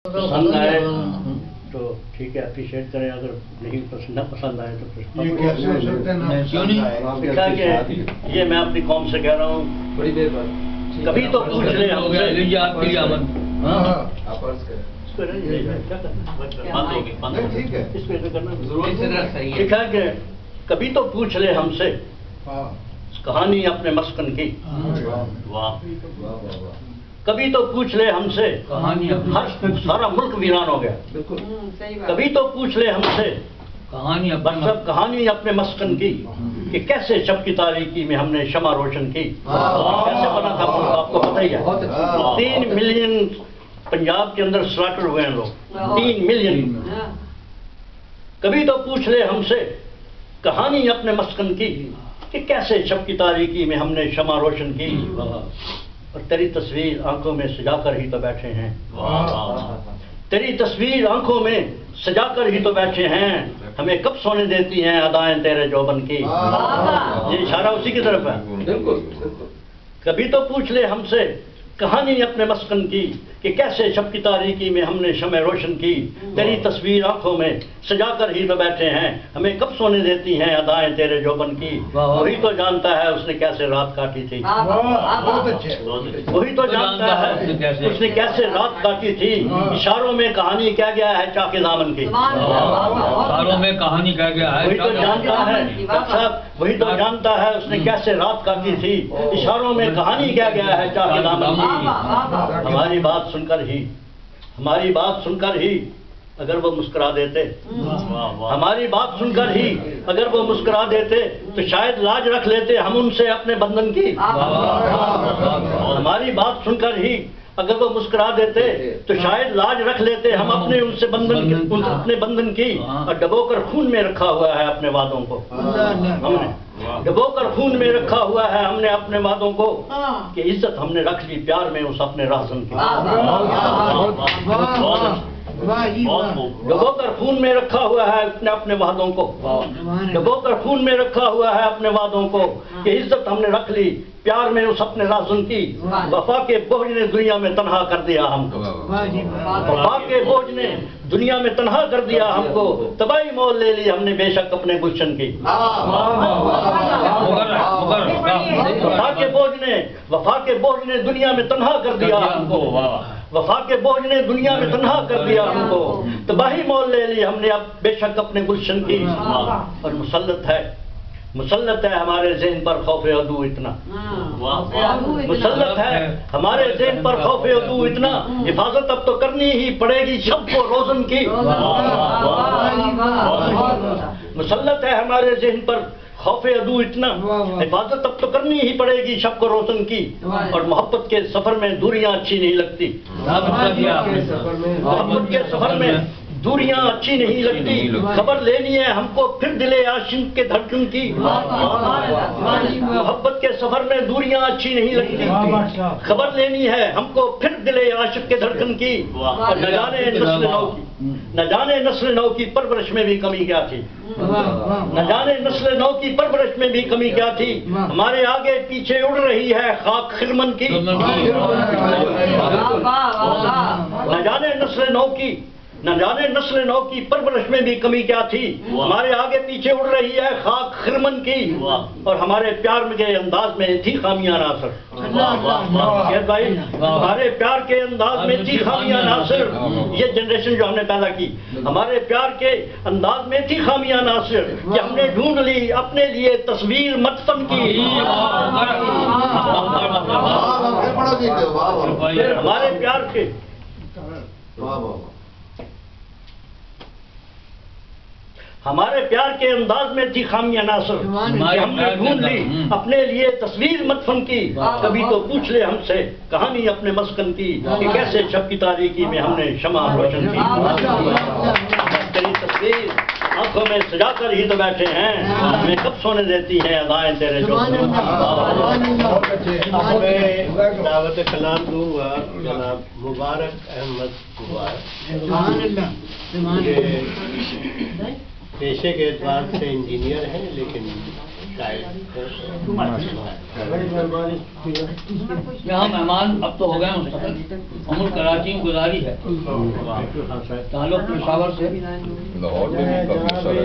پسند آئے تو ٹھیک ہے، اپریشیٹ کریں، اگر نہیں نہ پسند آئے تو پھر لکھا کہ یہ میں اپنی قوم سے کہہ رہا ہوں، بڑی دیر بعد کبھی تو پوچھ لیں ہم سے، لکھا کہ کبھی تو پوچھ لیں ہم سے کہانی اپنے مسکن کی، کبھی تو پوچھ لے ہم سے سارا ملک ویران ہو گیا، کبھی تو پوچھ لے ہم سے کہانی اپنے مسکن کی کہ کیسے شب کی تاریکی میں ہم نے شمع روشن کی، کیسے بنا تھا ملک آپ کو پتہ ہی ہے، 3 ملین پنجاب کے اندر سلاٹر ہوئے ہیں لوگ، 3 ملین۔ کبھی تو پوچھ لے ہم سے کہانی اپنے مسکن کی کہ کیسے شب کی تاریکی میں ہم نے شمع روشن کی، اور تیری تصویر آنکھوں میں سجا کر ہی تو بیٹھے ہیں، تیری تصویر آنکھوں میں سجا کر ہی تو بیٹھے ہیں، ہمیں کب سونے دیتی ہیں ادائیں تیرے جوبن کی۔ یہ اشارہ اسی کی طرف ہے۔ کبھی تو پوچھ لے ہم سے کہانی اپنے مسکن کی کہ کیسے شب کی تاریکی میں ہم نے شمع روشن کی، تیری تصویر آنکھوں میں سجا کر ہی تو بیٹھے ہیں، ہمیں کب سونے دیتی ہیں ادائیں تیرے جوبن کی، وہی تو جانتا ہے اس نے کیسے رات کاٹی تھی، وہی تو جانتا ہے اس نے کیسے رات کاٹی تھی، اشاروں میں کہانی کہہ گیا ہے چاک دامن کی، اشاروں میں کہانی کہہ گیا ہے، وہی تو جانتا ہے صاحب، وہی تو جانتا ہے اس نے کیسے رات کاٹی تھی، اشاروں میں کہانی کہہ گیا ہے چاک دامن کی۔ ہماری بات سن کر ہی اگر وہ مسکرا دیتے، ہماری بات سن کر ہی اگر وہ مسکرا دیتے تو شاید لاج رکھ لیتے ہم ان سے اپنے بندھن کی، ہماری بات سن کر ہی اگر وہ مسکرا دیتے تو شاید لاج رکھ لیتے ہم اپنے ان سے اپنے بندھن کی، اور ڈبو کر خون میں رکھا ہوا ہے اپنے وعدوں کو، ہم نے ڈبو کر خون میں رکھا ہوا ہے ہم نے اپنے وعدوں کو، کہ عزت ہم نے رکھ لی پیار میں اس اپنے راہزن کی، ڈبو کر خون میں رکھا ہوا ہے اپنے وعدوں کو، ڈبو کر خون میں رکھا ہوا ہے اپنے وعدوں کو، کہ عزت ہم نے رکھ لی پیار میں اس اپنے راہزن کی، وفا کے بوجھ نے دنیا میں تنہا کر دیا ہم کو، وفا کے بوجھ نے دنیا میں تنہا کر دیا ہم کو، تباہی مول لے لی ہم نے بے شک اپنے گلشن کی، وفا کے بوجھ نے دنیا میں تنہا کر دیا ہم کو، وفا کے بوجھ نے دنیا میں تنہا کر دیا ہم کو، تباہی مول لے لی ہم نے اب بے شک اپنے گلشن کی، اور مسلط ہے ہمارے ذہن پر خوف عدو اتنا، مسلط ہے ہمارے ذہن پر خوف عدو اتنا، حفاظت اب تو کرنی ہی پڑے گی شب کو روزن کی، مسلط ہے ہمارے ذہن پر خوف عدو اتنا، حفاظت اب تو کرنی ہی پڑے گی شب کو روشن کی، اور محبت کے سفر میں دوریاں اچھی نہیں لگتی، محبت کے سفر میں دوریاں اچھی نہیں لگتی، خبر لینی ہے ہم کو پھر دل عاشق کے دھڑکن کی، محبت کے سفر میں دوریاں اچھی نہیں لگتی، خبر لینی ہے ہم کو پھر دل عاشق کے دھڑکن کی، اور نہ جانے نسل نو کی پرورش میں بھی کمی کیا تھی، نہ جانے نسل نو کی پرورش میں بھی کمی کیا تھی، ہمارے آگے پیچھے اڑ رہی ہے خاک خرمن کی، نہ جانے نسل نو کی پرورش میں بھی کمی کیا تھی، ہمارے آگے پیچھے اڑ رہی ہے خاک خرمن کی، اور ہمارے پیار کے انداز میں تھی خامیاں ناصر، بھائی ہمارے پیار کے انداز میں تھی خامیاں ناصر، یہ جنریشن جو ہم نے پیدا کی، ہمارے پیار کے انداز میں تھی خامیاں ناصر، کہ ہم نے ڈھونڈ لی اپنے لیے تصویر مدفن کی، ہمارے پیار کے ہمارے پیار کے انداز میں تھی خامیاں ناصر، کہ ہم نے ڈھونڈ لی اپنے لیے تصویر مدفن کی، کبھی تو پوچھ لے ہم سے کہانی اپنے مسکن کی، کہ کیسے شب کی تاریکی میں ہم نے شمع روشن کی، تیری تصویر آنکھوں میں سجا کر ہی تو بیٹھے ہیں، ہمیں کب سونے دیتی ہیں ادائیں تیرے جو۔ میں دعوت کلام دوں گا جناب مبارک احمد مبارک، پیشے کے اعتبار سے انجینئر ہیں لیکن یہاں مہمان اب تو ہو گئے مستقل، امول کراچی میں گزاری ہے، تعلق پشاور سے لاہور میں بھی کافی سارے